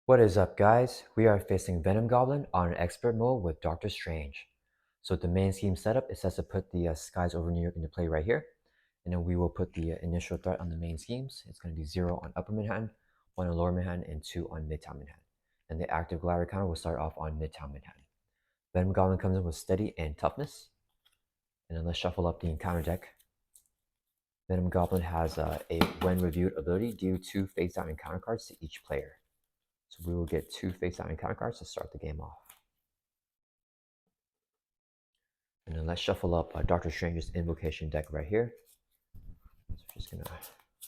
What is up, guys? We are facing Venom Goblin on expert mode with Doctor Strange. So the main scheme setup, it says to put the skies over New York into play right here. And then we will put the initial threat on the main schemes. It's going to be 0 on Upper Manhattan, 1 on Lower Manhattan, and 2 on Midtown Manhattan. And the active glider counter will start off on Midtown Manhattan. Venom Goblin comes in with steady and toughness. And then let's shuffle up the encounter deck. Venom Goblin has a when reviewed ability, deal 2 face down encounter cards to each player. So we will get 2 face down encounter cards to start the game off. And then let's shuffle up Doctor Strange's invocation deck right here. So we're just gonna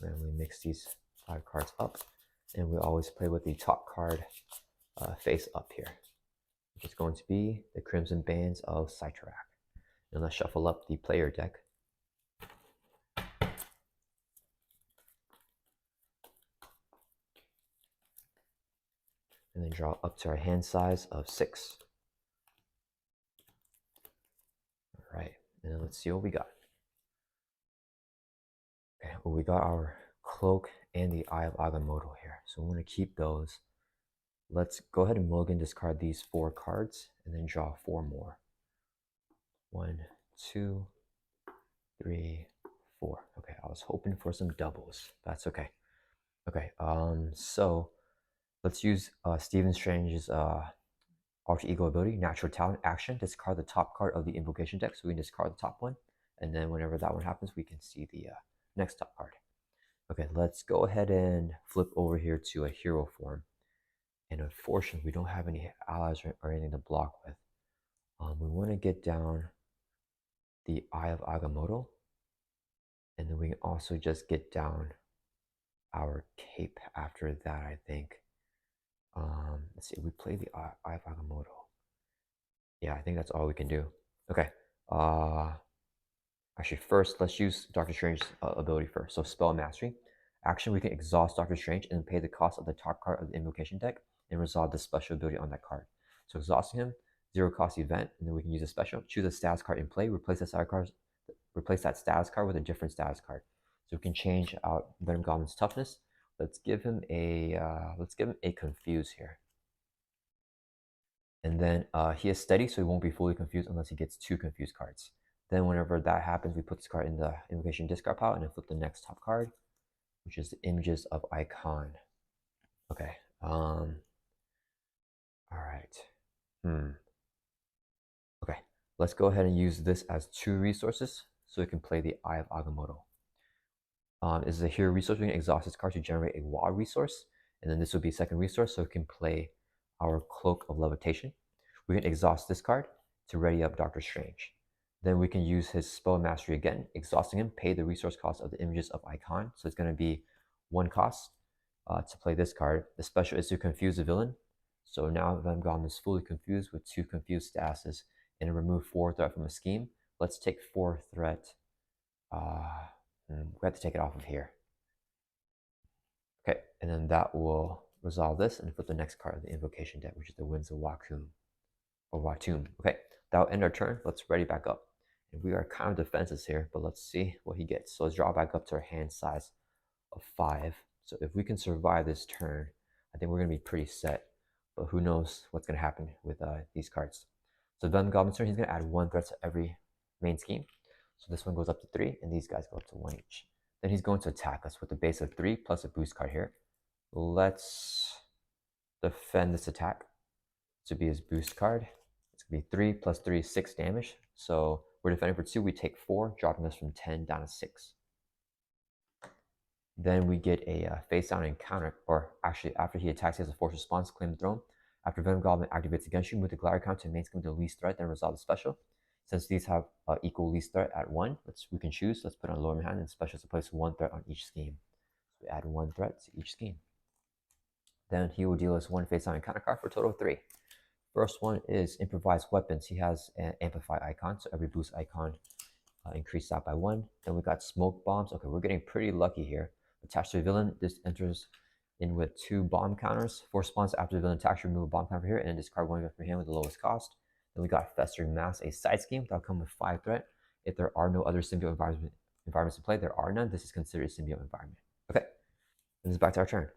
randomly mix these 5 cards up. And we always play with the top card face up here, which is going to be the Crimson Bands of Cyttorak. And let's shuffle up the player deck. And then draw up to our hand size of 6. All right, and then let's see what we got. Okay, well, we got our Cloak and the Eye of Agamotto here. So we want to keep those. Let's go ahead and mulligan discard these 4 cards and then draw 4 more. 1, 2, 3, 4. Okay, I was hoping for some doubles. That's okay. Okay, so let's use Stephen Strange's alter ego ability, natural talent action. Discard the top card of the invocation deck, so we can discard the top one, and then whenever that one happens, we can see the next top card. Okay, let's go ahead and flip over here to a hero form. And unfortunately, we don't have any allies or anything to block with. We want to get down the Eye of Agamotto, and then we can also just get down our cape after that, I think. Let's see, we play the Eye of Agamotto. Yeah, I think that's all we can do. Okay. Actually, first, let's use Doctor Strange's ability first. So, Spell Mastery. Action, we can exhaust Doctor Strange and pay the cost of the top card of the invocation deck and resolve the special ability on that card. So, exhausting him, 0 cost event, and then we can use a special. Choose a status card in play, replace that status card with a different status card. So we can change out Venom Goblin's toughness. Let's give him a confuse here. And then he is steady, so he won't be fully confused unless he gets 2 confused cards. Then whenever that happens, we put this card in the invocation discard pile and then flip the next top card, which is the Images of Icon. Okay. All right. Okay. Let's go ahead and use this as 2 resources so we can play the Eye of Agamotto. This is a hero resource. We can exhaust this card to generate a WA resource, and then this will be a second resource so we can play our Cloak of Levitation. We can exhaust this card to ready up Doctor Strange. Then we can use his Spell Mastery again, exhausting him, pay the resource cost of the Images of Icon. So it's going to be 1 cost to play this card. The special is to confuse the villain. So now Venom Goblin is fully confused with 2 confused statuses and remove 4 threat from a scheme. Let's take 4 threat. We have to take it off of here. Okay, and then that will resolve this and put the next card of the invocation deck, which is the Winds of Wakum or Watum. Okay, that'll end our turn. Let's ready back up. And we are kind of defenseless here, but let's see what he gets. So let's draw back up to our hand size of 5. So if we can survive this turn, I think we're going to be pretty set. But who knows what's going to happen with these cards. So Venom Goblin's turn, he's going to add 1 threat to every main scheme. So this one goes up to 3, and these guys go up to 1 each. Then he's going to attack us with a base of 3 plus a boost card here. Let's defend this attack to be his boost card. It's going to be 3 plus 3 is 6 damage. So we're defending for 2. We take 4, dropping us from 10 down to 6. Then we get a face down encounter, or actually after he attacks, he has a force response, claim the throne. After Venom Goblin activates against you, move the glider count to main scheme with the least threat, then resolve the special. Since these have equal least threat at 1, we can choose. Let's put on Lower Manhattan and special to place 1 threat on each scheme. So we add 1 threat to each scheme. Then he will deal us 1 face down encounter card for a total of 3. First one is improvised weapons. He has an amplify icon, so every boost icon increase that by 1. Then we got smoke bombs. Okay, we're getting pretty lucky here. Attached to a villain, this enters in with 2 bomb counters. 4 spawns after the villain attacks, remove a bomb counter here, and then discard 1 from your hand with the lowest cost. Then we got Festering Mass, a side scheme that'll come with 5 threat. If there are no other symbiote environments to play, there are none. This is considered a symbiote environment. Okay, this is back to our turn.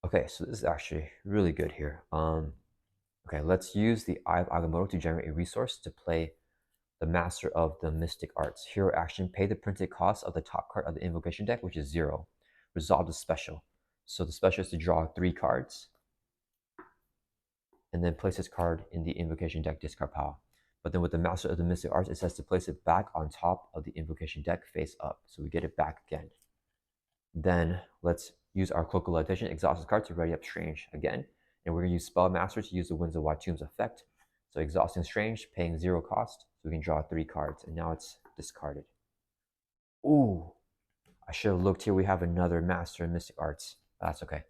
Okay, so this is actually really good here. Okay, let's use the Eye of Agamotto to generate a resource to play the Master of the Mystic Arts. Hero action, pay the printed cost of the top card of the invocation deck, which is 0. Resolve the special. So the special is to draw 3 cards, and then place this card in the invocation deck discard pile. But then with the Master of the Mystic Arts, it says to place it back on top of the invocation deck face up. So we get it back again. Then let's use our Cloak of Levitation, exhaust this card to ready up Strange again. And we're going to use Spell Master to use the Winds of Watomb's effect. So exhausting Strange, paying 0 cost. So we can draw 3 cards. And now it's discarded. Ooh, I should have looked here. We have another Master in Mystic Arts. That's okay.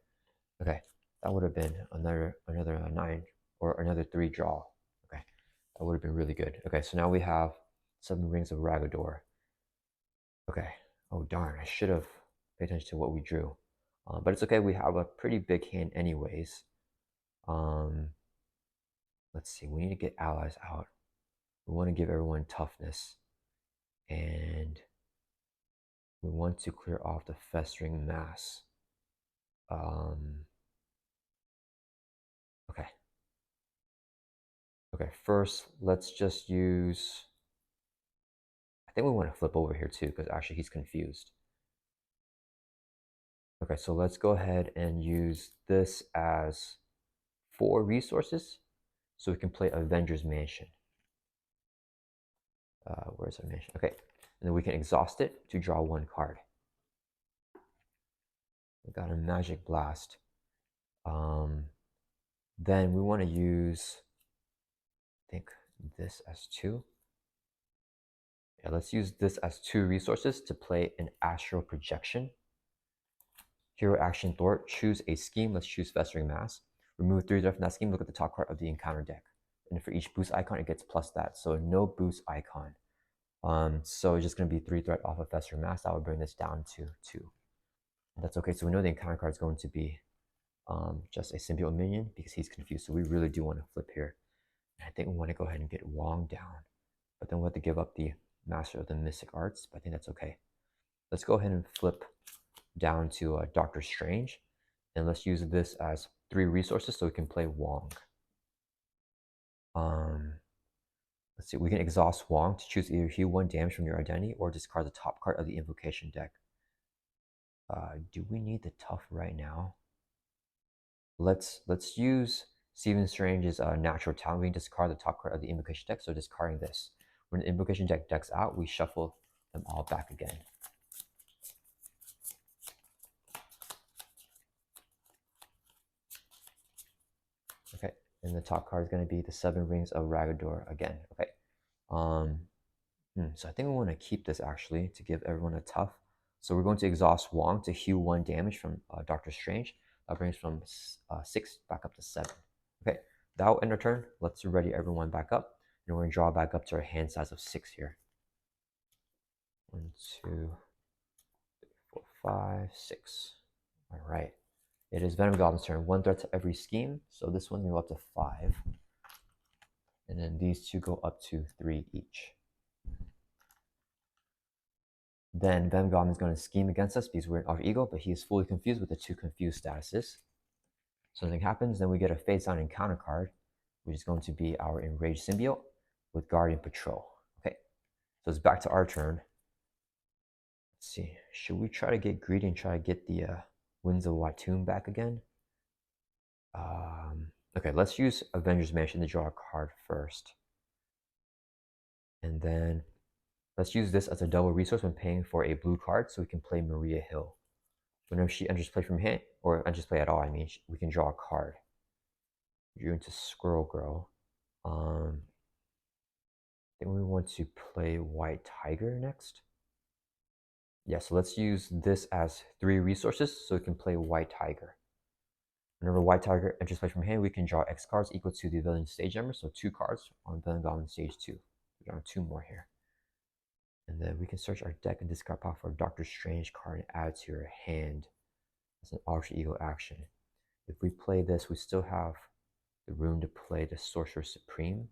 Okay, that would have been another 9 or another 3 draw. Okay, that would have been really good. Okay, so now we have 7 Rings of Ragador. Okay. Oh darn, I should have paid attention to what we drew. But it's okay, we have a pretty big hand anyways. Um, let's see, we need to get allies out. We want to give everyone toughness. And we want to clear off the festering mass. Okay. Okay, first let's just use, I think we want to flip over here too, because actually he's confused. Okay, so let's go ahead and use this as 4 resources so we can play Avengers Mansion. Where's our mansion? Okay, and then we can exhaust it to draw 1 card. We got a Magic Blast. Then we want to use, I think, this as 2. Yeah, let's use this as 2 resources to play an Astral Projection. Hero action Thor, choose a scheme. Let's choose Festering Mass. Remove 3 from that scheme. Look at the top card of the encounter deck. And for each boost icon, it gets plus that. So no boost icon. So it's just going to be 3 threat off of Festering Mass. That would bring this down to 2. And that's okay. So we know the encounter card is going to be just a symbiote minion because he's confused. So we really do want to flip here. And I think we want to go ahead and get Wong down. But then we'll have to give up the Master of the Mystic Arts. But I think that's okay. Let's go ahead and flip down to Doctor Strange. And let's use this as 3 resources so we can play Wong. Let's see, we can exhaust Wong to choose either heal 1 damage from your identity or discard the top card of the invocation deck. Do we need the tough right now? Let's use Stephen Strange's natural talent. We can discard the top card of the invocation deck, so discarding this. When the invocation deck decks out, we shuffle them all back again. Okay, and the top card is going to be the 7 Rings of Ragador again. Okay, so I think we want to keep this actually to give everyone a tough. So we're going to exhaust Wong to heal 1 damage from Doctor Strange. That brings from 6 back up to 7. Okay, that will end our turn. Let's ready everyone back up. And we're going to draw back up to our hand size of 6 here. 1, 2, 3, 4, 5, 6. All right. It is Venom Goblin's turn. 1 threat to every scheme. So this one will go up to 5. And then these 2 go up to 3 each. Then Venom Goblin is going to scheme against us because we're in Alter Ego, but he is fully confused with the 2 confused statuses. So nothing happens. Then we get a face down encounter card, which is going to be our Enraged Symbiote with Guardian Patrol. Okay, so it's back to our turn. Let's see. Should we try to get greedy and try to get the Winds of Watomb back again? Okay, let's use Avengers Mansion to draw a card first. And then let's use this as a double resource when paying for a blue card so we can play Maria Hill. Whenever she enters play from hand, or enters play at all, I mean, we can draw a card. Drew into Squirrel Girl. I think we want to play White Tiger next. Yeah, so let's use this as 3 resources so we can play White Tiger. Whenever White Tiger enters play from hand, we can draw X cards equal to the villain stage number, so 2 cards on Villain Goblin stage 2. We're drawing 2 more here. And then we can search our deck and discard power for a Doctor Strange card and add to your hand as an alter ego action. If we play this, we still have the room to play the Sorcerer Supreme.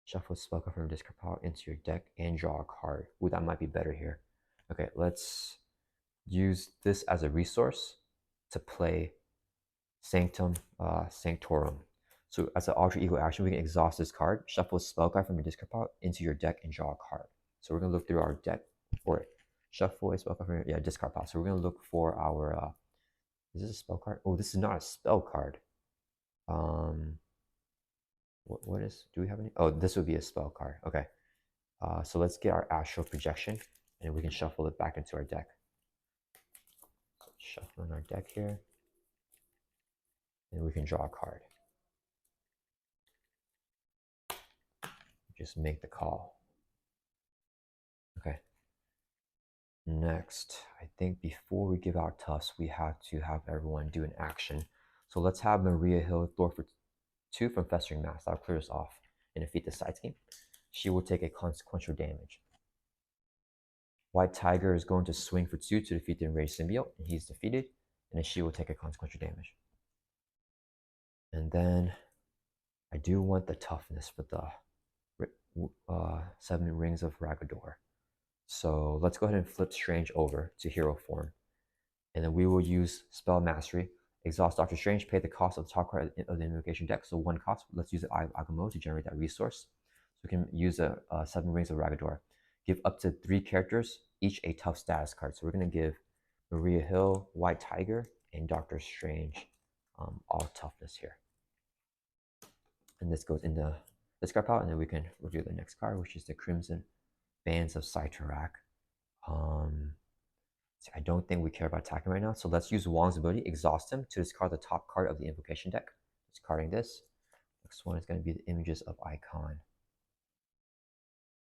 Shuffle a spell card from discard pile into your deck and draw a card. Ooh, that might be better here. Okay, let's use this as a resource to play Sanctum Sanctorum. So as an alter ego action, we can exhaust this card, shuffle a spell card from your discard pile into your deck, and draw a card. So we're gonna look through our deck for it. Shuffle a spell card from your discard pile. So we're gonna look for our is this a spell card? Oh, this is not a spell card. What is, do we have any? Oh, this would be a spell card. Okay. So let's get our astral projection and we can shuffle it back into our deck. Shuffling our deck here. And we can draw a card. Just make the call. Okay. Next, I think before we give out Tufts, we have to have everyone do an action. So let's have Maria Hill throw for 2 from Festering Mass. That'll clear us off and defeat the side scheme. She will take a consequential damage. White Tiger is going to swing for 2 to defeat the Enraged Symbiote, and he's defeated, and then she will take a consequential damage. And then I do want the toughness for the 7 Rings of Ragador. So let's go ahead and flip Strange over to hero form. And then we will use Spell Mastery, exhaust Doctor Strange, pay the cost of the top card of the invocation deck. So 1 cost, let's use the Eye of Agamotto to generate that resource. So we can use a 7 Rings of Ragador. Give up to 3 characters, each a tough status card. So we're going to give Maria Hill, White Tiger, and Doctor Strange all toughness here. And this goes in the discard pile, and then we can review the next card, which is the Crimson Bands of Cytorak. I don't think we care about attacking right now, so let's use Wong's ability, exhaust him, to discard the top card of the invocation deck. Discarding this. Next one is going to be the Images of Icon.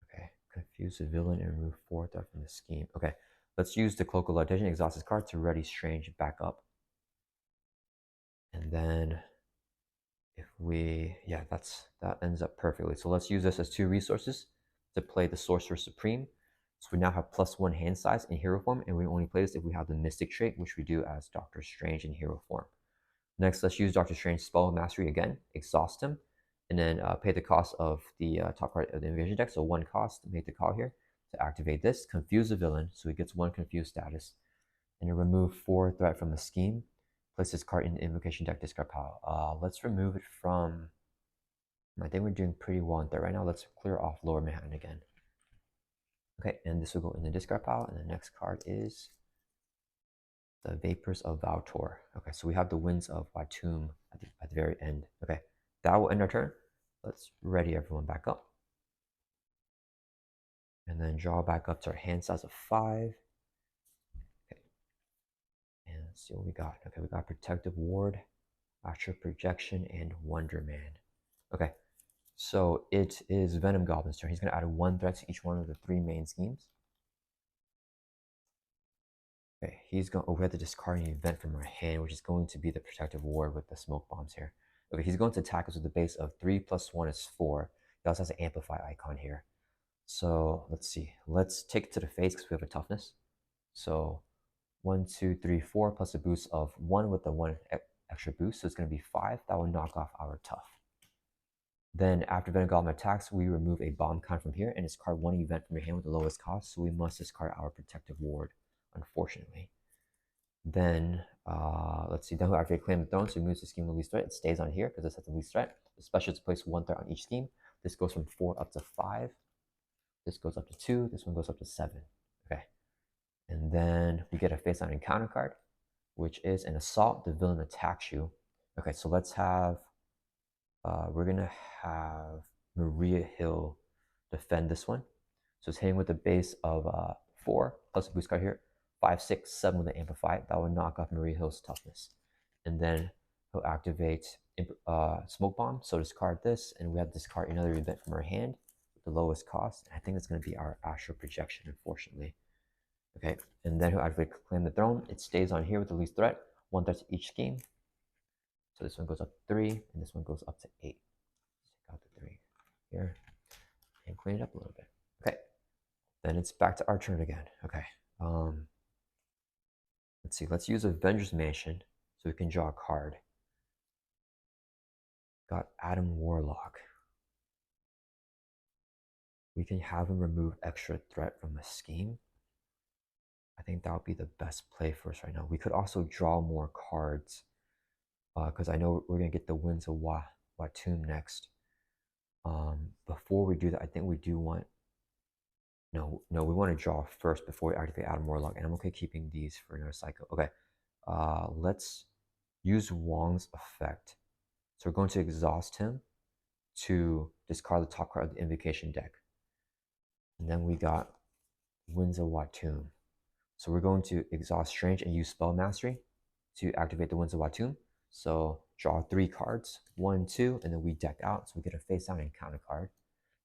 Okay, confuse the villain and remove 4 threat from the scheme. Okay, let's use the Cloak of Lamentation, exhaust this card to ready Strange back up. And then if we, yeah, that ends up perfectly. So let's use this as 2 resources to play the Sorcerer Supreme. So we now have +1 hand size in hero form, and we only play this if we have the Mystic trait, which we do as Doctor Strange in hero form. Next, let's use Doctor Strange's Spell Mastery again, exhaust him, and then pay the cost of the top card of the invasion deck. So 1 cost to make the call here to activate this, confuse the villain, so he gets 1 confused status, and then remove 4 threat from the scheme. Place this card in the invocation deck discard pile. Let's remove it from. I think we're doing pretty well on threat right now. Let's clear off Lower Manhattan again. Okay, and this will go in the discard pile, and the next card is the Vapors of Valtor. Okay, so we have the Winds of Batum at the very end. Okay, that will end our turn. Let's ready everyone back up. And then draw back up to our hand size of 5. Okay, and let's see what we got. Okay, we got Protective Ward, Astral Projection, and Wonder Man. Okay, so it is Venom Goblin's turn. He's going to add 1 threat to each one of the 3 main schemes. Okay, he's going. Oh, we have to discard an event from our hand, which is going to be the Protective Ward with the smoke bombs here. Okay, he's going to attack us with a base of 3 + 1 is 4. He also has an amplify icon here. So let's see. Let's take it to the face because we have a toughness. So 1, 2, 3, 4 plus a boost of 1 with the 1 extra boost. So it's going to be 5. That will knock off our tough. Then after Venom Goblin attacks, we remove a bomb count from here and discard 1 event from your hand with the lowest cost. So we must discard our Protective Ward, unfortunately. Then, let's see, then we activate Claim the Throne, so we move the scheme with least threat. It stays on here because it has the least threat. The special is place 1 threat on each scheme. This goes from 4 up to 5. This goes up to 2. This one goes up to 7. Okay. And then we get a face-down encounter card, which is an assault. The villain attacks you. Okay, so let's have, we're going to have Maria Hill defend this one. So it's hitting with a base of 4 plus a boost card here. 5, 6, 7 with an amplify. That will knock off Maria Hill's toughness. And then he'll activate Smoke Bomb. So discard this, and we have to discard another event from our hand with the lowest cost. I think it's going to be our Astral Projection, unfortunately. Okay, and then he'll activate Claim the Throne. It stays on here with the least threat. 1 threat to each scheme. So this one goes up to 3, and this one goes up to 8. Take out the 3 here and clean it up a little bit. Okay, then it's back to our turn again. Okay. Let's see. Let's use Avengers Mansion so we can draw a card. Got Adam Warlock. We can have him remove extra threat from a scheme. I think that would be the best play for us right now. We could also draw more cards because I know we're going to get the Winds of Watum next. Before we do that, I think we do want... No, we want to draw first before we activate Adam Warlock. And I'm okay keeping these for another cycle. Okay, let's use Wong's effect. So we're going to exhaust him to discard the top card of the invocation deck. And then we got Winds of Watum. So we're going to exhaust Strange and use Spell Mastery to activate the Winds of Watum. So draw 3 cards, 1, 2, and then we deck out. So we get a face down and counter card.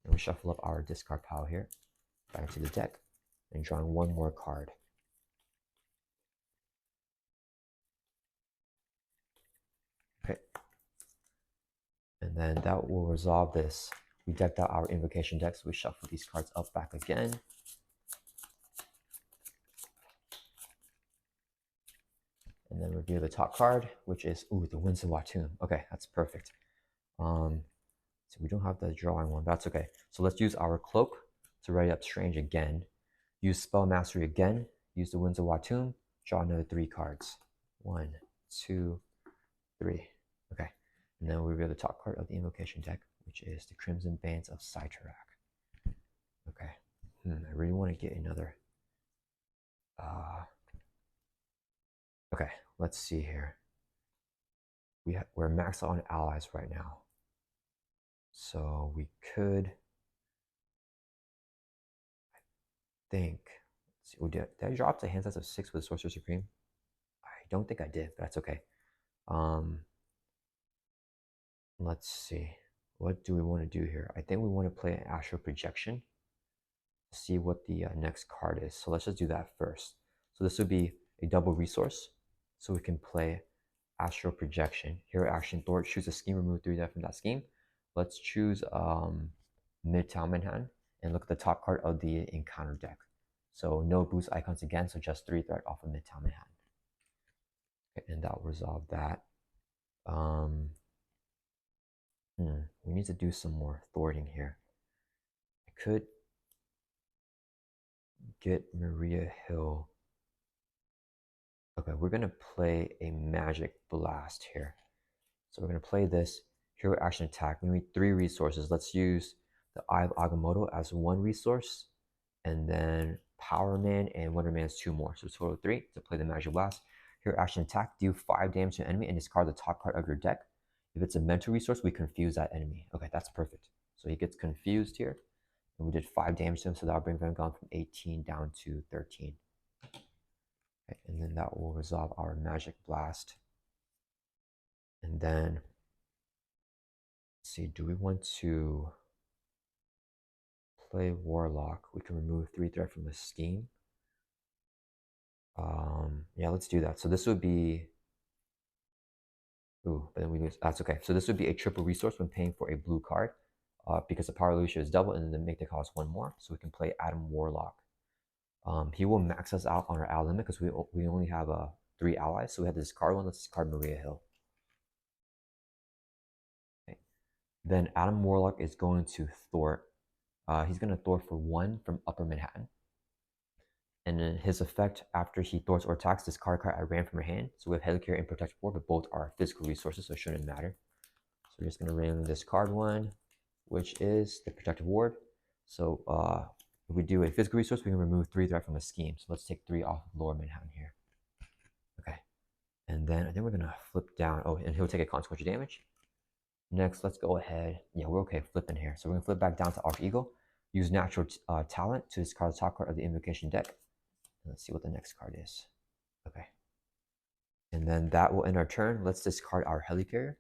And we shuffle up our discard pile here, back to the deck, and drawing 1 more card. Okay. And then that will resolve this. We decked out our invocation deck, so we shuffle these cards up back again. And then review the top card, which is, ooh, the Winds of Watum. Okay, that's perfect. So we don't have the drawing one, that's okay. So let's use our cloak to ready up Strange again. Use Spell Mastery again. Use the Winds of Watum. Draw another 3 cards. 1, 2, 3. Okay. And then we reveal the top card of the invocation deck, which is the Crimson Bands of Cyttorak. Okay. I really want to get another... Okay, let's see here. We're maxed out on allies right now. So we could... I think... Let's see, did I drop the hand size of 6 with Sorcerer Supreme? I don't think I did, but that's okay. Let's see. What do we want to do here? I think we want to play an Astral Projection to see what the next card is. So let's just do that first. So this would be a double resource. So we can play Astral Projection. Hero action, Thor, choose a scheme, remove 3 death from that scheme. Let's choose Midtown Manhattan and look at the top card of the encounter deck. So no boost icons again, so just 3 threat off of Midtown Manhattan. Okay, and that will resolve that. We need to do some more thwarting here. I could get Maria Hill. Okay, we're going to play a Magic Blast here. So we're going to play this hero action attack. We need 3 resources. Let's use the Eye of Agamotto as 1 resource, and then Power Man and Wonder Man is 2 more. So total of 3 to play the Magic Blast. Hero action attack, deal 5 damage to an enemy and discard the top card of your deck. If it's a mental resource, we confuse that enemy. Okay, that's perfect. So he gets confused here. And we did 5 damage to him, so that'll bring Venom Goblin from 18 down to 13. Okay, and then that will resolve our Magic Blast. And then, let's see, do we want to play Warlock? We can remove 3 threat from the scheme. Yeah, let's do that. So this would be... Ooh, but then we lose. That's okay. So this would be a triple resource when paying for a blue card. Because the power illusion is double, and then make the cost 1 more. So we can play Adam Warlock. He will max us out on our ally limit because we only have 3 allies. So we have to discard 1. Let's discard Maria Hill. Okay. Then Adam Warlock is going to thwart. He's going to thwart for 1 from Upper Manhattan. And then his effect after he thwarts or attacks, discard card I ran from your hand. So we have Helicarrier and Protective Ward, but both are physical resources, so it shouldn't matter. So we're just going to randomly discard 1, which is the Protective Ward. So if we do a physical resource, we can remove 3 threat from a scheme. So let's take 3 off of Lower Manhattan here. Okay. And then I think we're going to flip down. Oh, and he'll take a consequential damage. Next, let's go ahead. Yeah, we're okay flipping here. So we're going to flip back down to Arch Eagle. Use Natural Talent to discard the top card of the Invocation deck. And let's see what the next card is. Okay. And then that will end our turn. Let's discard our Helicarrier.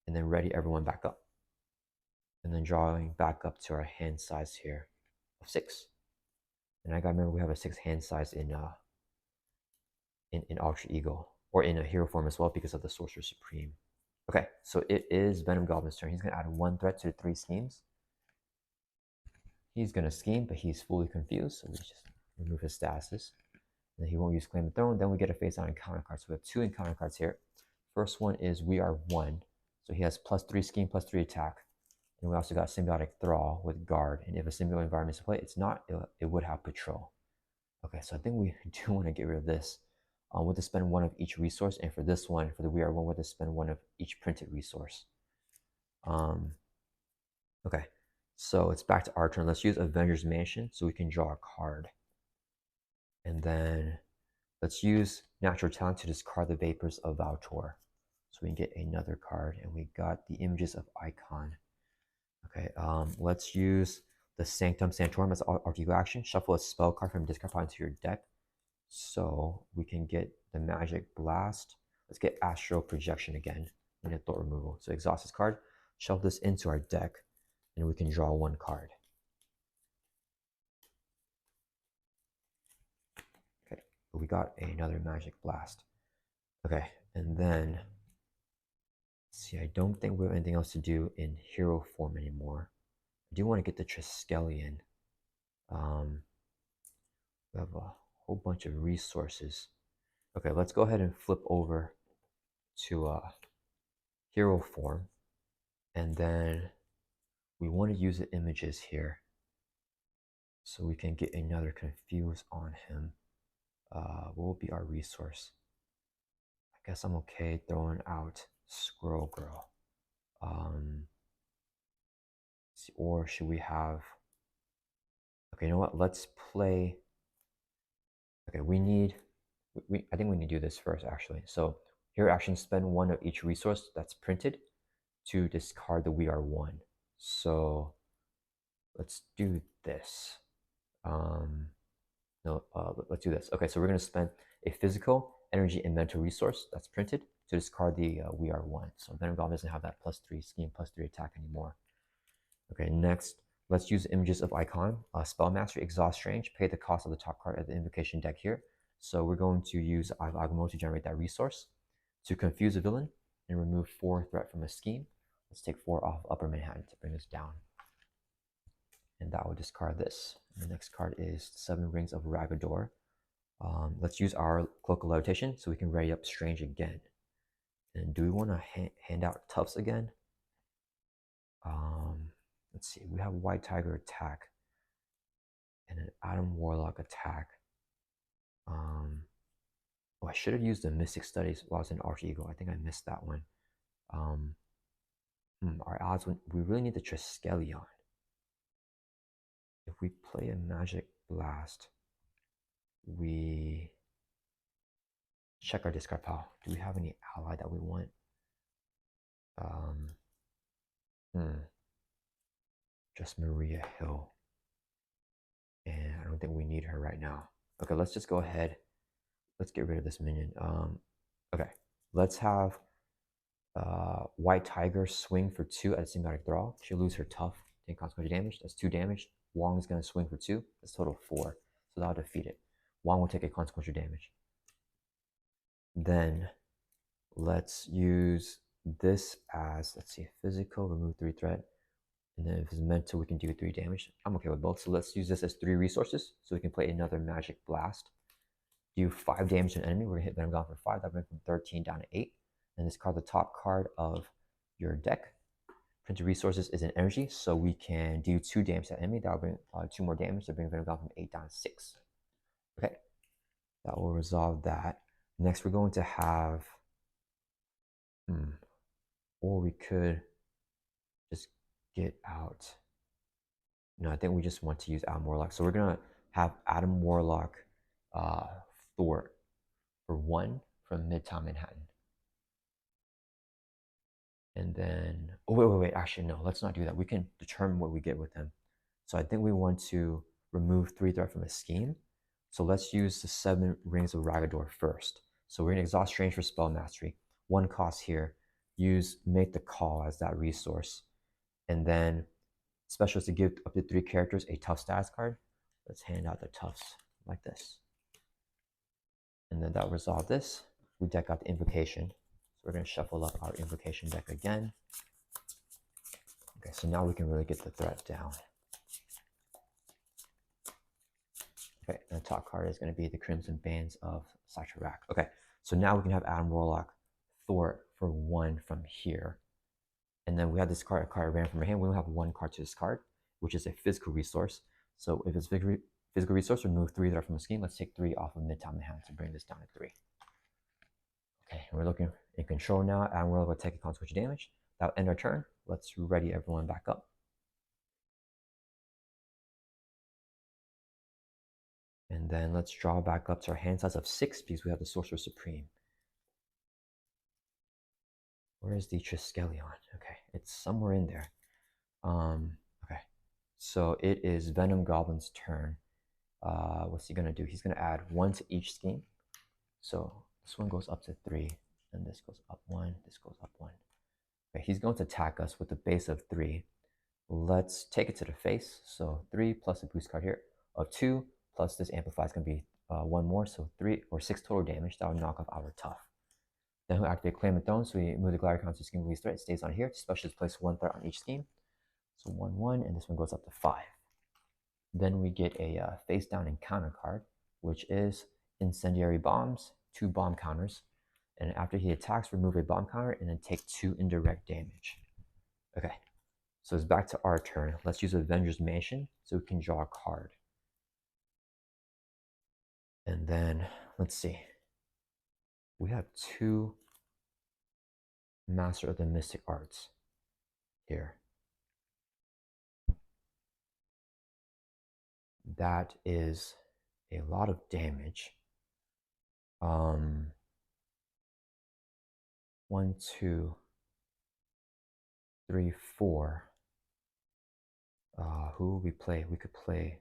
And then ready everyone back up. And then drawing back up to our hand size here of 6. And I gotta remember we have a 6 hand size in Ultra Eagle, or in a hero form as well because of the Sorcerer Supreme. Okay, so it is Venom Goblin's turn. He's gonna add 1 threat to the 3 schemes. He's gonna scheme, but he's fully confused, so we just remove his statuses. And then he won't use Claim the Throne. Then we get a face down encounter card. So we have 2 encounter cards here. First one is We Are One. So he has +3 scheme, +3 attack. And we also got Symbiotic Thrall with Guard. And if a symbiotic environment is in play, it would have Patrol. Okay, so I think we do want to get rid of this. We'll have to spend one of each resource, and for this one, for the We Are One, we'll have to spend one of each printed resource. Okay, so it's back to our turn. Let's use Avengers Mansion so we can draw a card. And then let's use Natural Talent to discard the Vapors of Valtor. So we can get another card, and we got the Images of Icon. Okay, let's use the Sanctum Sanctorum as RTU action. Shuffle a spell card from discard pile into your deck. So we can get the Magic Blast. Let's get Astral Projection again. We need thought removal. So exhaust this card, shuffle this into our deck, and we can draw one card. Okay, we got another Magic Blast. Okay, and then, see, I don't think we have anything else to do in hero form anymore. I do want to get the Triskelion. We have a whole bunch of resources. Okay, let's go ahead and flip over to hero form. And then we want to use the images here so we can get another confuse on him. What will be our resource? I guess I'm okay throwing out Squirrel Girl. Or should we have... Okay, you know what? Let's play... Okay, I think we need to do this first, actually. So here, action, spend one of each resource that's printed to discard the We Are One. So let's do this. Let's do this. Okay, so we're going to spend a physical, energy, and mental resource that's printed to discard the We Are One. So Venom Goblin doesn't have that +3 scheme, +3 attack anymore. Okay, next, let's use Images of Icon. Spell Mastery, Exhaust Strange, pay the cost of the top card of the invocation deck here. So we're going to use Agamotto to generate that resource. To confuse a villain and remove 4 threat from a scheme, let's take 4 off Upper Manhattan to bring us down. And that will discard this. The next card is 7 Rings of Ragador. Let's use our Cloak of Levitation so we can ready up Strange again. And do we want to hand out Tufts again? Let's see. We have White Tiger attack and an Adam Warlock attack. Oh, I should have used the Mystic Studies while I was in Arch Eagle. I think I missed that one. Our odds, we really need the Triskelion. If we play a Magic Blast, we check our discard pile. Do we have any ally that we want? Just Maria Hill. And I don't think we need her right now. Okay, let's just go ahead. Let's get rid of this minion. Okay, let's have White Tiger swing for 2 at a symbiotic draw. She'll lose her tough, take consequential damage. That's 2 damage. Wong is going to swing for 2. That's total 4. So that'll defeat it. Wong will take a consequential damage. Then let's use this as, let's see, physical, remove 3 threat. And then if it's mental, we can do 3 damage. I'm okay with both. So let's use this as 3 resources so we can play another Magic Blast. Do 5 damage to an enemy. We're going to hit Venom Goblin for 5. That brings from 13 down to 8. And discard the top card of your deck. Printed resources is an energy, so we can do 2 damage to an enemy. That will bring 2 more damage to bring Venom Goblin from 8 down to 6. Okay, that will resolve that. Next, we're going to have... Or we could just get out... No, I think we just want to use Adam Warlock. So we're going to have Adam Warlock Thwart for 1 from Midtown Manhattan. And then, oh, wait, actually, no, let's not do that. We can determine what we get with him. So I think we want to remove 3 threat from his scheme. So let's use the 7 Rings of Ragador first. So we're going to exhaust Strange for Spell Mastery. 1 cost here. Use Make the Call as that resource. And then special is to give up to 3 characters a tough status card. Let's hand out the Tufts like this. And then that'll resolve this. We deck out the Invocation. So we're going to shuffle up our Invocation deck again. Okay, so now we can really get the threat down. Okay, and the top card is going to be the Crimson Bands of Sacherac. Okay, so now we can have Adam Warlock Thwart for 1 from here. And then we have this card ran from our hand. We only have 1 card to discard, which is a physical resource. So if it's physical resource, remove 3 that are from the scheme. Let's take 3 off of mid-top hand to bring this down to 3. Okay, we're looking in control now, and we're going to take a consequential damage. That'll end our turn. Let's ready everyone back up. And then let's draw back up to our hand size of 6 because we have the Sorcerer Supreme. Where is the Triskelion? Okay, it's somewhere in there. Okay, so it is Venom Goblin's turn. What's he gonna do? He's gonna add 1 to each scheme. So this one goes up to 3, and this goes up 1, this goes up 1. Okay, he's going to attack us with a base of 3. Let's take it to the face. So 3 plus a boost card here of 2 plus this amplify is going to be 1 more, so 3 or 6 total damage. That will knock off our tough. Then he'll activate Claim and Throne, so we move the Gladiator to scheme release threat. It stays on here. Special is place 1 threat on each scheme. So 1, 1, and this one goes up to 5. Then we get a face down encounter card, which is Incendiary Bombs, 2 bomb counters. And after he attacks, remove a bomb counter and then take 2 indirect damage. Okay, so it's back to our turn. Let's use Avenger's Mansion so we can draw a card. And then, let's see. We have 2 Master of the Mystic Arts here. That is a lot of damage. 1, 2, 3, 4. Who will we play? We could play.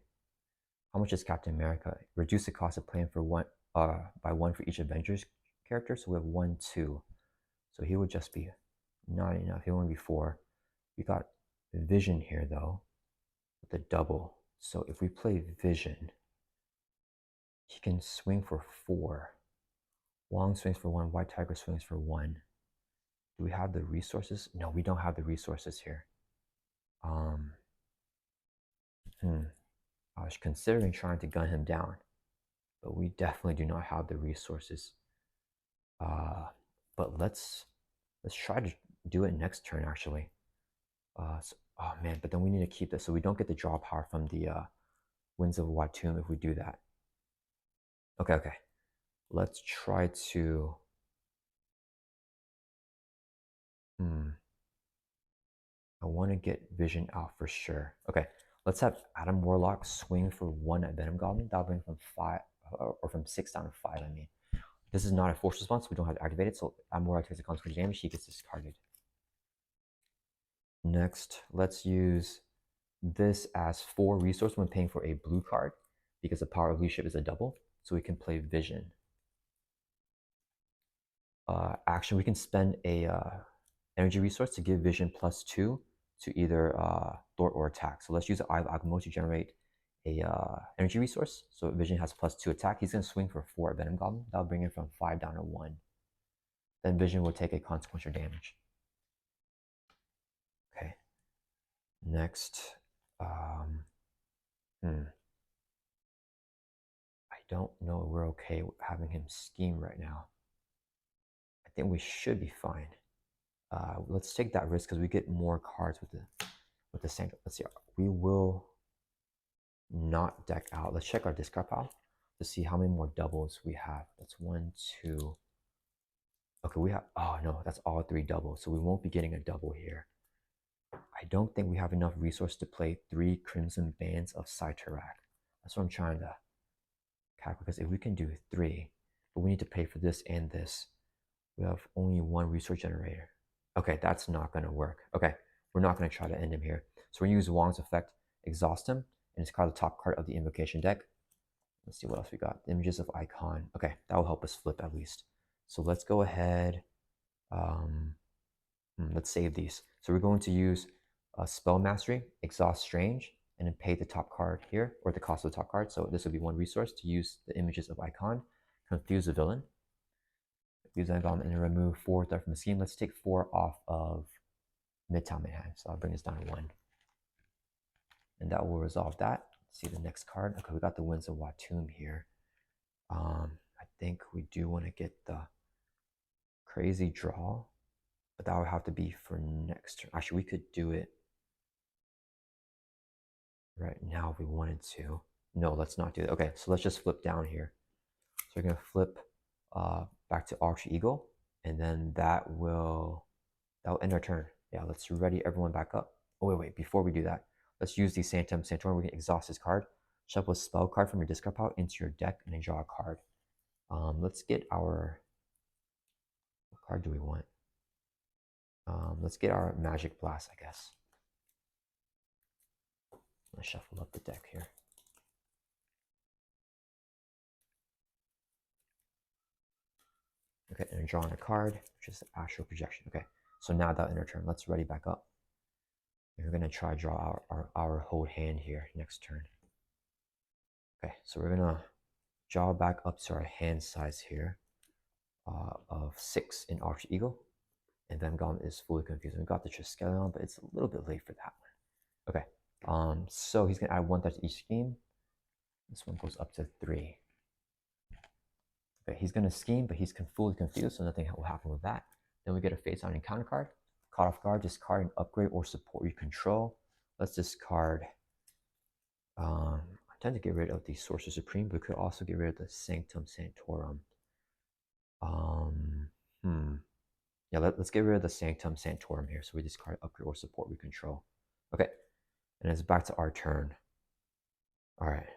How much is Captain America? Reduce the cost of playing for 1 by 1 for each Avengers character. So we have 1, 2. So he would just be not enough. He would only be 4. We got Vision here though, with a double. So if we play Vision, he can swing for 4. Wong swings for 1. White Tiger swings for 1. Do we have the resources? No, we don't have the resources here. I was considering trying to gun him down, but we definitely do not have the resources. But let's try to do it next turn actually. Oh man, but then we need to keep this so we don't get the draw power from the Winds of Watum if we do that. Okay. Let's try to. I want to get Vision out for sure. Okay, let's have Adam Warlock swing for 1 at Venom Goblin. That'll bring from 5 or from 6 down to 5. I mean, this is not a force response, so we don't have to activate it. So Adam Warlock takes a consequential damage. He gets discarded. Next, let's use this as 4 resource when paying for a blue card because the power of leadership is a double. So we can play Vision. Action, we can spend a energy resource to give Vision +2 to either thwart or attack. So let's use the Eye of Agamotto to generate a energy resource. So Vision has +2 attack. He's going to swing for 4 at Venom Goblin. That'll bring it from 5 down to 1. Then Vision will take a consequential damage. Okay. Next, I don't know. We're okay with having him scheme right now. I think we should be fine. Let's take that risk because we get more cards with the Sanctum. Let's see. We will not deck out. Let's check our discard pile to see how many more doubles we have. That's 1, 2. Okay, we have. Oh no, that's all 3 doubles. So we won't be getting a double here. I don't think we have enough resource to play 3 Crimson Bands of Cyterac. That's what I'm trying to calculate. Because if we can do 3, but we need to pay for this and this, we have only 1 resource generator. Okay, that's not going to work. Okay, we're not going to try to end him here. So we're going to use Wong's effect, exhaust him, and discard the top card of the invocation deck. Let's see what else we got. Images of Icon. Okay, that will help us flip at least. So let's go ahead. Let's save these. So we're going to use Spell Mastery, Exhaust Strange, and then pay the top card here, or the cost of the top card. So this will be 1 resource to use the Images of Icon, Confuse the Villain, use that and then remove 4 threat from the scheme. Let's take 4 off of mid-top hand. So I'll bring this down to 1. And that will resolve that. Let's see the next card. Okay, we got the Winds of Watum here. I think we do want to get the crazy draw, but that would have to be for next turn. Actually, we could do it right now if we wanted to. No, let's not do that. Okay, so let's just flip down here. So we're gonna flip back to Arch Eagle, and then that'll end our turn. Yeah, let's ready everyone back up. Oh wait, before we do that, let's use the Sanctum Sanctorum. We're gonna exhaust this card, shuffle a spell card from your discard pile into your deck, and then draw a card. Let's get our, what card do we want? Let's get our Magic Blast, I guess. Let's shuffle up the deck here. Okay, and drawing a card, which is Astral Projection. Okay, so now that inner turn, let's ready back up. And we're gonna try draw our whole hand here next turn. Okay, so we're gonna draw back up to our hand size here of 6 in Arch Eagle. And Vengom is fully confused. We got the Triskelion, but it's a little bit late for that one. Okay, so he's gonna add 1 to each scheme. This one goes up to 3. Okay, he's gonna scheme, but he's fully confused, so nothing will happen with that. Then we get a face on encounter card. Caught off guard, discard an upgrade or support you control. Let's discard. I tend to get rid of the Sorcerer Supreme, but we could also get rid of the Sanctum Sanctorum. Yeah, let's get rid of the Sanctum Sanctorum here. So we discard upgrade or support we control. Okay, and it's back to our turn. All right,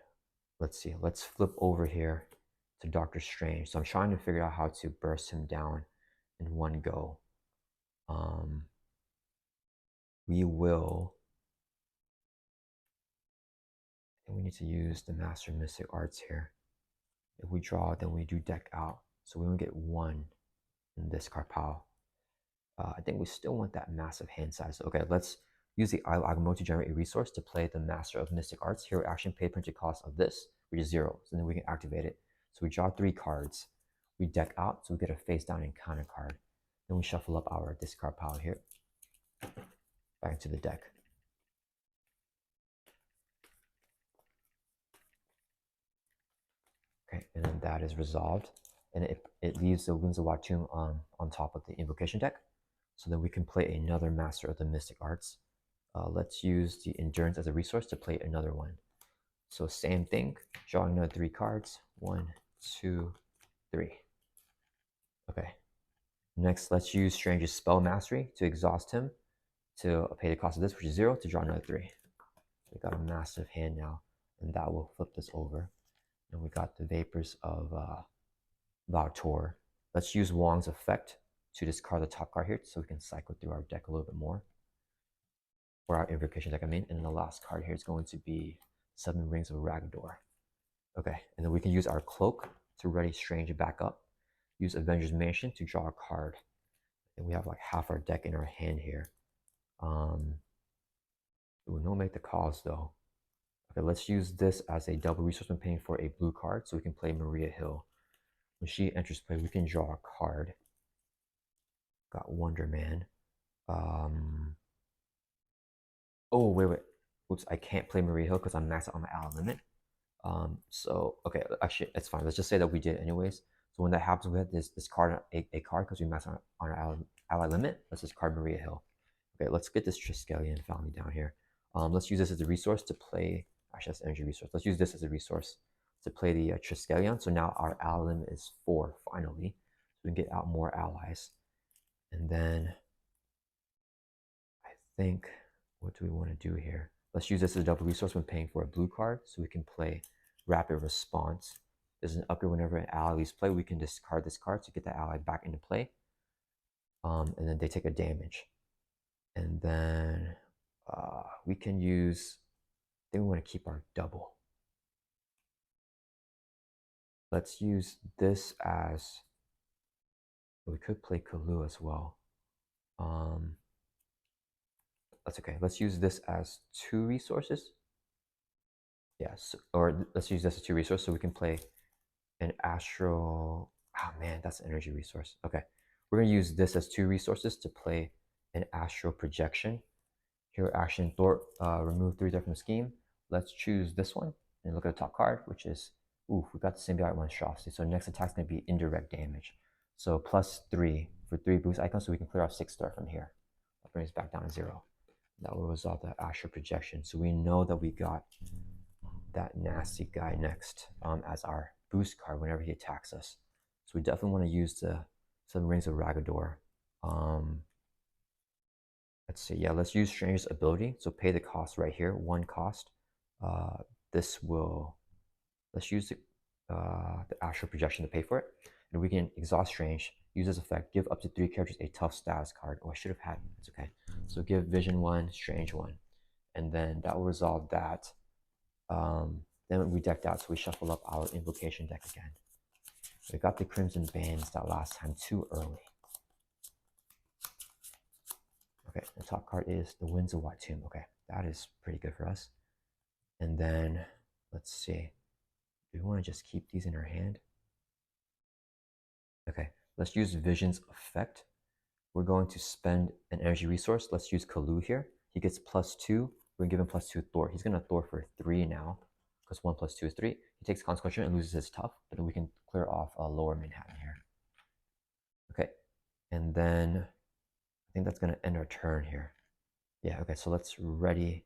let's see. Let's flip over here to Doctor Strange. So I'm trying to figure out how to burst him down in one go. We will. And we need to use the Master of Mystic Arts here. If we draw, then we do deck out. So we only get 1 in this card pile. I think we still want that massive hand size. Okay, let's use the Isle Agamotto to generate a resource to play the Master of Mystic Arts. Hero action, pay printed cost of this, which is 0. So then we can activate it. So we draw 3 cards. We deck out, so we get a face down encounter card. Then we shuffle up our discard pile here. Back into the deck. Okay, and then that is resolved. And it leaves the Winds of Watum on top of the invocation deck. So then we can play another Master of the Mystic Arts. Let's use the Endurance as a resource to play another one. So same thing, drawing another 3 cards. 1, 2, 3. Okay. Next, let's use Strange's Spell Mastery to exhaust him to pay the cost of this, which is 0, to draw another 3. We got a massive hand now, and that will flip this over. And we got the Vapors of Valtor. Let's use Wong's effect to discard the top card here so we can cycle through our deck a little bit more. Or our invocation deck, I mean. And then the last card here is going to be 7 Rings of Ragador. Okay, and then we can use our Cloak to ready Strange back up. Use Avenger's Mansion to draw a card. And we have like half our deck in our hand here. No make the calls though. Okay, let's use this as a double resource when paying for a blue card so we can play Maria Hill. When she enters play, we can draw a card. Got Wonder Man. Oh, wait. Oops, I can't play Maria Hill because I'm maxed out on my ally limit. So, okay, actually, it's fine. Let's just say that we did anyways. So when that happens, we have this card, a card, because we maxed on our ally limit. Let's just card Maria Hill. Okay, let's get this Triskelion family down here. Let's use this as a resource to play, actually that's energy resource. Let's use this as a resource to play the Triskelion. So now our ally limit is 4, finally. So we can get out more allies. And then I think, what do we want to do here? Let's use this as a double resource when paying for a blue card so we can play Rapid Response. There's an upgrade whenever an ally leaves play. We can discard this card to get the ally back into play. And then they take a damage. And then we can use, I think we want to keep our double. Let's use this as, we could play Kalu as well. That's okay. Let's use this as 2 resources. Yes, or let's use this as 2 resources so we can play an Astral. Oh man, that's an energy resource. Okay, we're gonna use this as 2 resources to play an Astral Projection. Hero action, Thor, remove 3 different scheme. Let's choose this one and look at the top card, which is, ooh, we got the Symbiotic Monstrosity. So next attack's gonna be indirect damage. So +3 for 3 boost icons, so we can clear out 6-star from here. That brings back down to 0. That will resolve the Astral Projection. So we know that we got that nasty guy next as our boost card whenever he attacks us. So we definitely want to use the 7 Rings of Ragador. Let's see, yeah, let's use Stranger's ability. So pay the cost right here, 1 cost. This will, let's use the Astral Projection to pay for it. And we can exhaust Strange, use this effect, give up to 3 characters a tough status card. Oh, I should have had, it's okay. So give Vision 1, Strange 1. And then that will resolve that. Then we decked out, so we shuffle up our Invocation deck again. We got the Crimson Bands that last time too early. Okay, the top card is the Winds of Watum. Okay, that is pretty good for us. And then, let's see. Do we want to just keep these in our hand? Okay, let's use Vision's effect. We're going to spend an energy resource. Let's use Kalu here. He gets +2. We're going to give him +2 Thor. He's going to Thor for 3 now, because 1 + 2 is 3. He takes Consequential and loses his tough, but then we can clear off a lower Manhattan here. Okay, and then I think that's going to end our turn here. Yeah, okay, so let's ready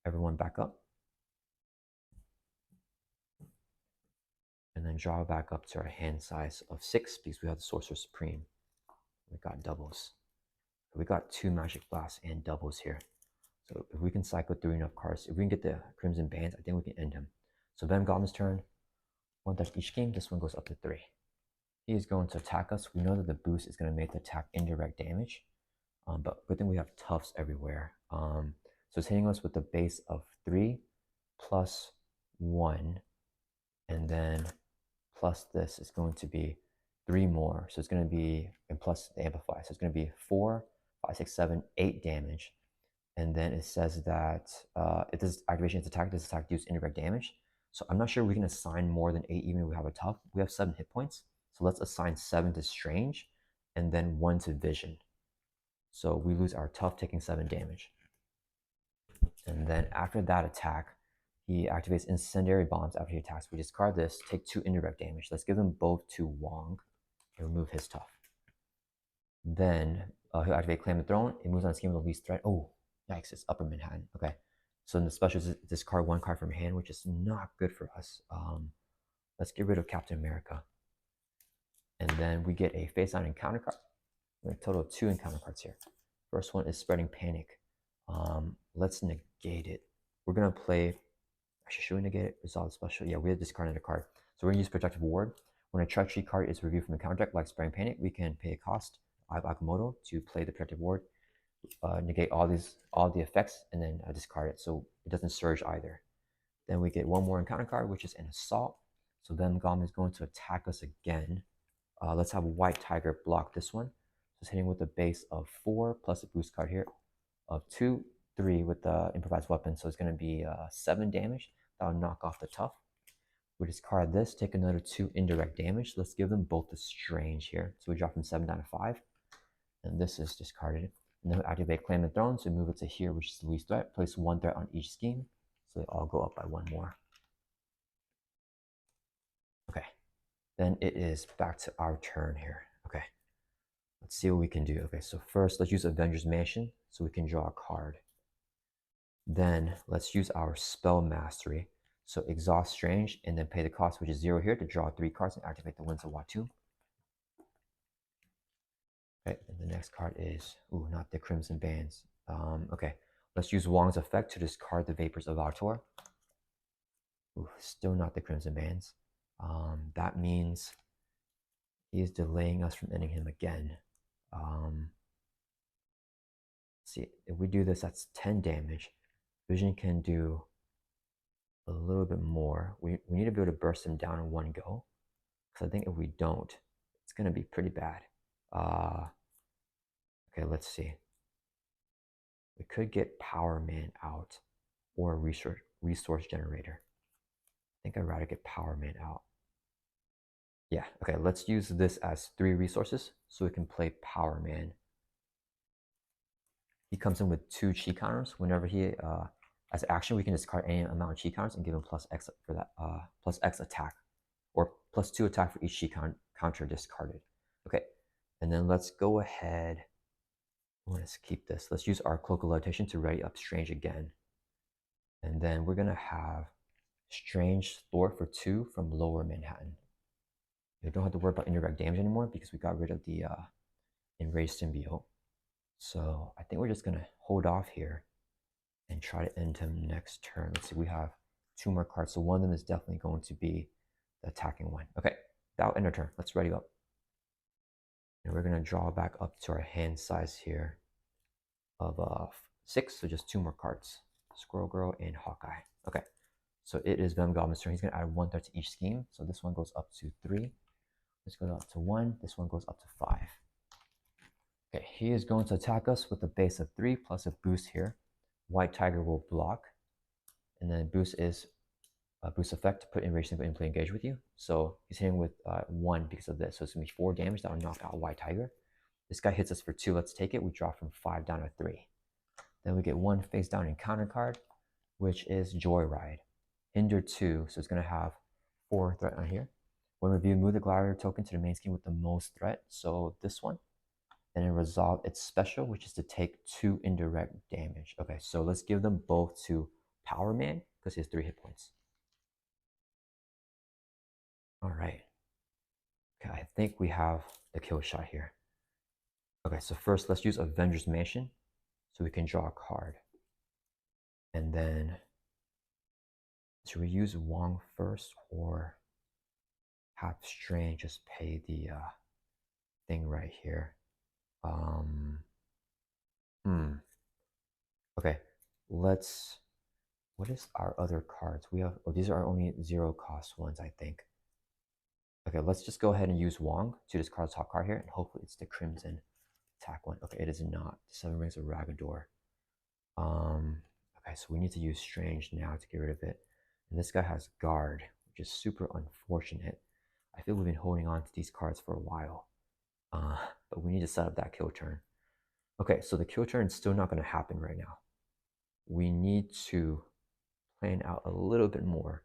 everyone back up. And then draw back up to our hand size of 6 because we have the Sorcerer Supreme. We got doubles. We got 2 Magic Blasts and doubles here. So if we can cycle through enough cards, if we can get the Crimson Bands, I think we can end him. So Venom Goblin's turn. 1 touch each game. This one goes up to 3. He is going to attack us. We know that the boost is going to make the attack indirect damage. But good thing we have toughs everywhere. So it's hitting us with the base of 3 plus 1. And then plus this is going to be 3 more. So it's going to be, and plus the amplify. So it's going to be 4, 5, 6, 7, 8 damage. And then it says that if this activation is attack, this attack deals indirect damage. So I'm not sure we can assign more than 8 even if we have a tough. We have 7 hit points. So let's assign 7 to Strange and then 1 to Vision. So we lose our tough, taking 7 damage. And then after that attack, he activates Incendiary Bombs after he attacks. We discard this, take 2 indirect damage. Let's give them both to Wong and remove his tough. Then he'll activate Claim the Throne. It moves on a scheme of the least threat. Oh, yikes, it's Upper Manhattan. Okay. So in the specials, discard 1 card from your hand, which is not good for us. Let's get rid of Captain America. And then we get a face-on encounter card. We have a total of 2 encounter cards here. First one is Spreading Panic. Let's negate it. We're going to play... Actually, should we negate it? Resolve special. Yeah, we have discarded a card. So we're going to use Protective Ward. When a treachery card is reviewed from the counter deck, like Spreading Panic, we can pay a cost, Eye of Agamotto, to play the Protective Ward. Negate all the effects, and then discard it so it doesn't surge either. Then we get 1 more encounter card, which is an Assault. So then Goblin is going to attack us again. Let's have White Tiger block this one. So it's hitting with a base of 4 plus a boost card here of 2, 3 with the improvised weapon. So it's going to be 7 damage. That'll knock off the tough. We discard this, take another 2 indirect damage. Let's give them both the Strange here. So we drop from 7 down to 5. And this is discarded. And then we activate Claim the Throne, so move it to here, which is the least threat. Place 1 threat on each scheme. So they all go up by 1 more. Okay. Then it is back to our turn here. Okay. Let's see what we can do. Okay, so first let's use Avengers Mansion so we can draw a card. Then let's use our Spell Mastery. So exhaust Strange and then pay the cost, which is 0 here, to draw 3 cards and activate the Winds of Watum. Okay, and the next card is, ooh, not the Crimson Bands. Okay, let's use Wong's effect to discard the Vapors of Altor. Ooh, still not the Crimson Bands. That means he is delaying us from ending him again. See, if we do this, that's 10 damage. Vision can do a little bit more. We need to be able to burst him down in 1 go. Because I think if we don't, it's going to be pretty bad. Okay, let's see. We could get Power Man out or resource generator. I think I'd rather get Power Man out. Yeah, okay, let's use this as 3 resources so we can play Power Man. He comes in with 2 chi counters. Whenever he, as action, we can discard any amount of chi counters and give him +X for that, +X attack, or +2 attack for each chi counter discarded. Okay, and then let's go ahead. Let's keep this. Let's use our Cloak of Levitation to ready up Strange again. And then we're going to have Strange Thor for 2 from Lower Manhattan. We don't have to worry about indirect damage anymore because we got rid of the Enraged Symbiote. So I think we're just going to hold off here and try to end him next turn. Let's see, we have 2 more cards. So one of them is definitely going to be the attacking one. Okay, that'll end our turn. Let's ready up. And we're going to draw back up to our hand size here of 6. So just 2 more cards. Squirrel Girl and Hawkeye. Okay, so it is Venom Goblin's turn. He's going to add 1 threat to each scheme. So this one goes up to 3. This goes up to 1. This one goes up to 5. Okay, he is going to attack us with a base of 3 plus a boost here. White Tiger will block. And then boost is a boost effect to put Enraged Symbiote in play engage with you. So he's hitting with 1 because of this. So it's going to be 4 damage that will knock out White Tiger. This guy hits us for 2. Let's take it. We drop from 5 down to 3. Then we get 1 face down encounter card, which is Joyride. Hinder 2, so it's going to have 4 threat on here. When reviewed, move the Glider token to the main scheme with the most threat. So this one. And then resolve its special, which is to take 2 indirect damage. Okay, so let's give them both to Power Man because he has 3 hit points. All right. Okay, I think we have the kill shot here. Okay, so first let's use Avengers Mansion so we can draw a card. And then should we use Wong first or have Strange just pay the thing right here? Okay, let's, what is our other cards? We have, oh, these are only 0 cost ones, I think. Okay, let's just go ahead and use Wong to discard top card here, and hopefully it's the Crimson attack one. Okay, it is not. 7 Rings of Ragador. Okay, so we need to use Strange now to get rid of it. And this guy has Guard, which is super unfortunate. I feel we've been holding on to these cards for a while. But we need to set up that kill turn. Okay, so the kill turn is still not going to happen right now. We need to plan out a little bit more.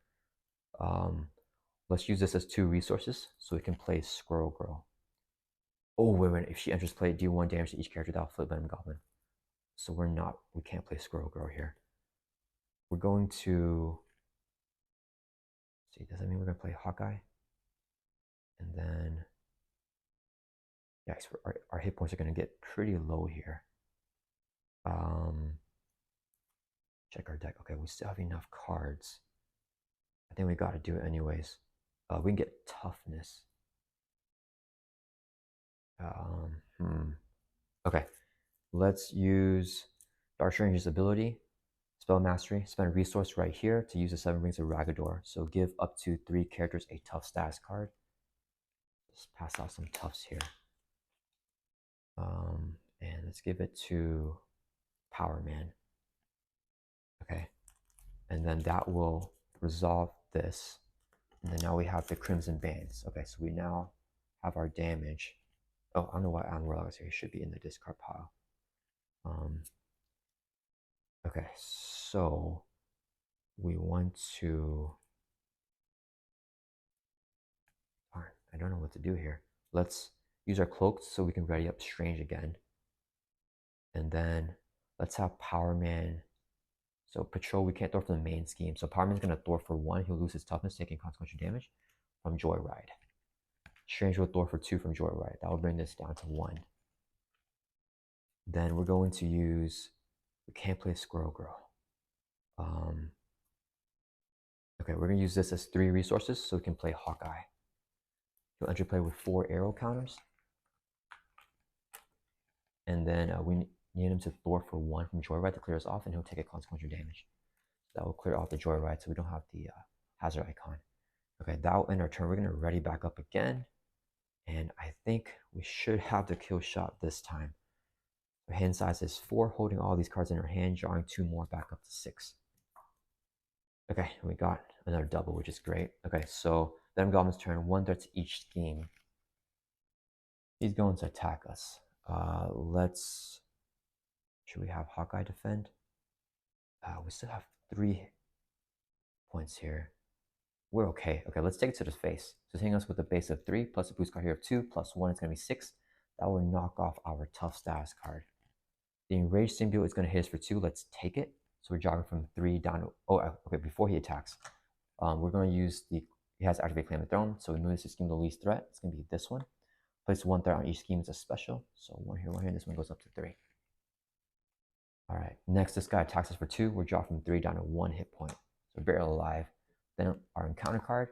Let's use this as 2 resources so we can play Squirrel Girl. Oh, wait. If she enters play, deal 1 damage to each character, that'll flip Venom Goblin. So we can't play Squirrel Girl here. We're going to, see, does that mean we're going to play Hawkeye? And then, yeah, our hit points are going to get pretty low here. Check our deck. Okay, we still have enough cards. I think we got to do it anyways. We can get Toughness. Okay, let's use Dark Stranger's ability, Spell Mastery, spend a resource right here to use the 7 Rings of Ragador. So give up to 3 characters a tough status card. Just pass out some toughs here. And let's give it to Power Man. Okay, and then that will resolve this. And then now we have the Crimson Bands. Okay, so we now have our damage. Oh, I don't know why Alan Warlock is here. He should be in the discard pile. Okay, so we want to, I don't know what to do here. Let's use our cloaks so we can ready up Strange again. And then let's have Power Man. So Patrol, we can't throw from the main scheme. So Power Man's going to throw for 1. He'll lose his toughness, taking consequential damage from Joyride. Strange will throw for 2 from Joyride. That will bring this down to 1. Then we're going to use, we can't play Squirrel Girl. Okay, we're going to use this as 3 resources so we can play Hawkeye. He'll enter play with 4 arrow counters. And then we need him to thwart for 1 from Joyride to clear us off, and he'll take a consequential damage. That will clear off the Joyride so we don't have the hazard icon. Okay, that will end our turn. We're going to ready back up again. And I think we should have the kill shot this time. Our hand size is 4, holding all these cards in our hand, drawing 2 more back up to 6. Okay, we got another double, which is great. Okay, so Venom Goblin's turn, 1 threat to each scheme. He's going to attack us. Should we have Hawkeye defend? We still have 3 points here. We're okay. Okay, let's take it to the face. So it's hitting us with a base of 3 plus a boost card here of 2 plus 1. It's going to be 6. That will knock off our tough status card. The Enraged Symbiote is going to hit us for 2. Let's take it. So we're jogging from 3 down to, oh, okay, before he attacks. We're going to use he has activate Claim the Throne, so we move this to scheme the least threat. It's going to be this one. Place 1 threat on each scheme as a special. So 1 here, 1 here. This one goes up to 3. All right, next this guy attacks us for 2. We're dropped from 3 down to 1 hit point. So barely alive. Then our encounter card,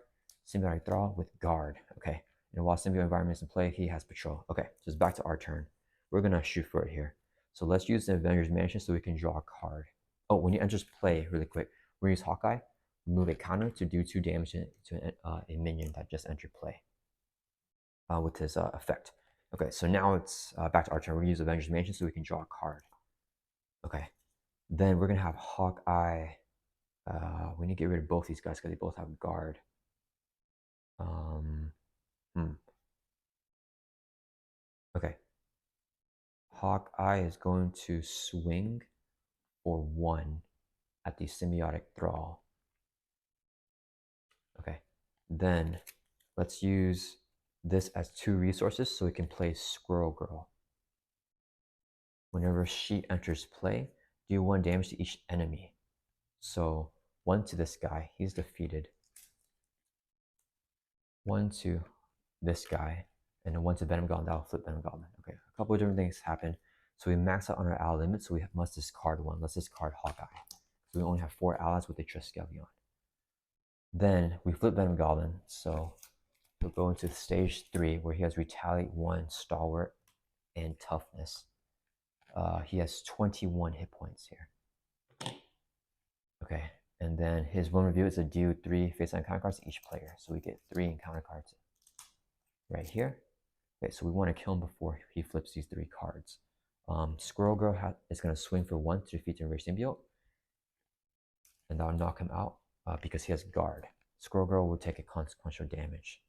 symbiotic thrall with guard. Okay, and while symbiotic environment is in play, he has patrol. Okay, so it's back to our turn. We're going to shoot for it here. So let's use the Avengers Mansion so we can draw a card. Oh, when he enters play, really quick, we're going to use Hawkeye. Remove a counter to do 2 damage to a minion that just entered play with his effect. Okay, so now it's back to our turn. We're going to use Avengers Mansion so we can draw a card. Okay, then we're going to have Hawkeye. We need to get rid of both these guys because they both have guard. Okay. Hawkeye is going to swing for 1 at the symbiotic thrall. Okay. Then let's use this as 2 resources so we can play Squirrel Girl. Whenever she enters play, do 1 damage to each enemy. So 1 to this guy, he's defeated. 1 to this guy, and then 1 to Venom Goblin, that'll flip Venom Goblin. Okay, a couple of different things happen. So we max out on our ally limit, so we must discard 1. Let's discard Hawkeye. So we only have 4 allies with a Triskelion. Then we flip Venom Goblin, so we'll go into stage 3 where he has Retaliate 1, Stalwart, and Toughness. He has 21 hit points here. Okay, and then his one review is to deal 3 face encounter cards to each player. So we get 3 encounter cards right here. Okay, so we want to kill him before he flips these 3 cards. Squirrel Girl is going to swing for 1 to defeat the Enraged Symbiote. And that'll knock him out because he has guard. Squirrel Girl will take a consequential damage.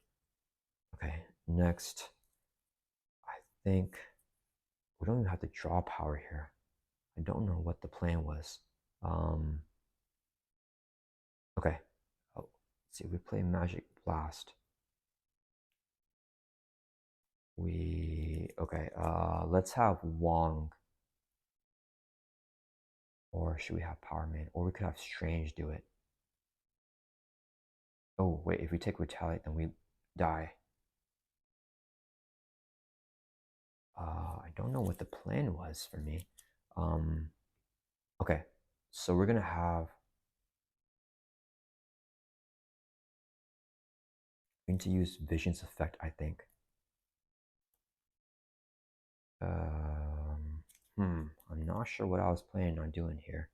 Okay, next, I think we don't even have to draw power here. I don't know what the plan was. Okay, let's see, we play Magic Blast. Let's have Wong. Or should we have Power Man? Or we could have Strange do it. Oh, wait, if we take Retaliate, then we die. I don't know what the plan was for me. Okay, so we're gonna have. We need to use Vision's effect, I think. I'm not sure what I was planning on doing here.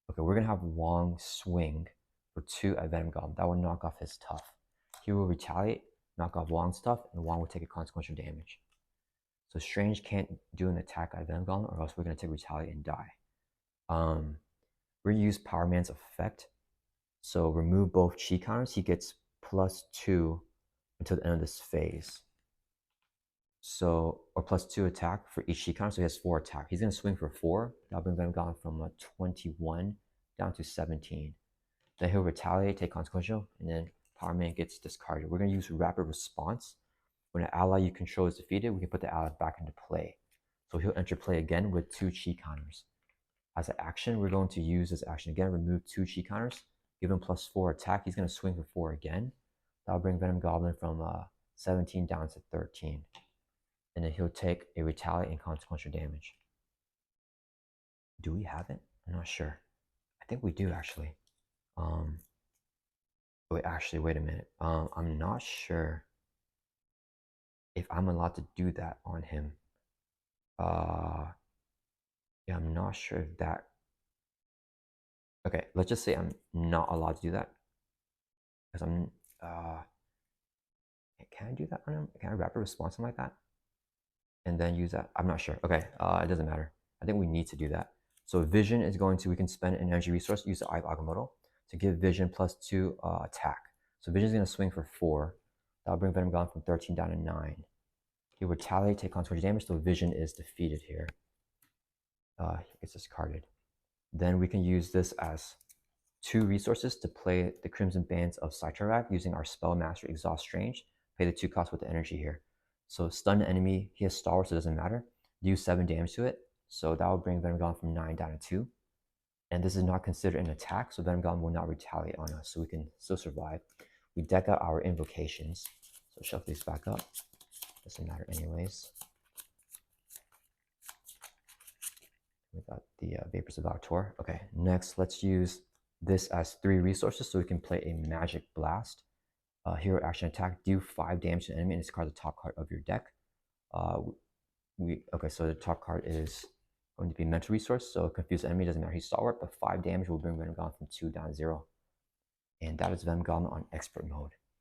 Okay, we're gonna have Wong swing for 2 at Venom Goblin. That will knock off his tough. He will retaliate, knock off Wong's stuff, and Wong will take a consequential damage. So Strange can't do an attack at Venom Goblin, or else we're gonna take retaliate and die. We're gonna use Power Man's effect. So remove both chi counters. He gets +2 until the end of this phase. So, or +2 attack for each chi counter. So he has 4 attack. He's gonna swing for 4. That'll bring Venom Goblin from 21 down to 17. Then he'll retaliate, take consequential, and then Power Man gets discarded. We're gonna use Rapid Response. When an ally you control is defeated, we can put the ally back into play. So he'll enter play again with 2 chi counters. As an action, we're going to use this action again, remove 2 chi counters, give him +4 attack. He's gonna swing for 4 again. That'll bring Venom Goblin from 17 down to 13. And then he'll take a retaliate and consequential damage. Do we have it? I'm not sure. I think we do actually. Wait a minute. I'm not sure if I'm allowed to do that on him. Yeah, I'm not sure if that. Okay, let's just say I'm not allowed to do that because I'm. Can I do that on him? Can I rapid response him like that? And then use that? I'm not sure. Okay, it doesn't matter. I think we need to do that. So Vision is going to, we can spend an energy resource, use the Eye of Agamotto to give Vision +2 attack. So Vision is going to swing for 4. That'll bring Venom Goblin from 13 down to 9. He will retaliate, take consequential damage, so Vision is defeated here. He gets discarded. Then we can use this as 2 resources to play the Crimson Bands of Cyttorak using our Spell Master Exhaust Strange. Pay the 2 costs with the energy here. So stun the enemy, he has Stalwart, so it doesn't matter. Do 7 damage to it. So that will bring Venom Goblin from 9 down to 2. And this is not considered an attack, so Venom Goblin will not retaliate on us, so we can still survive. We deck out our invocations, so shove these back up. Doesn't matter anyways. We got the Vapors of Valtor. Okay, next let's use this as 3 resources so we can play a Magic Blast. Hero action attack, do 5 damage to an enemy and discard the top card of your deck. Okay, so the top card is going to be mental resource, so confuse the enemy, doesn't matter he's stalwart, but 5 damage will bring Venom Goblin from 2 down to 0. And that is Venom Goblin on expert mode.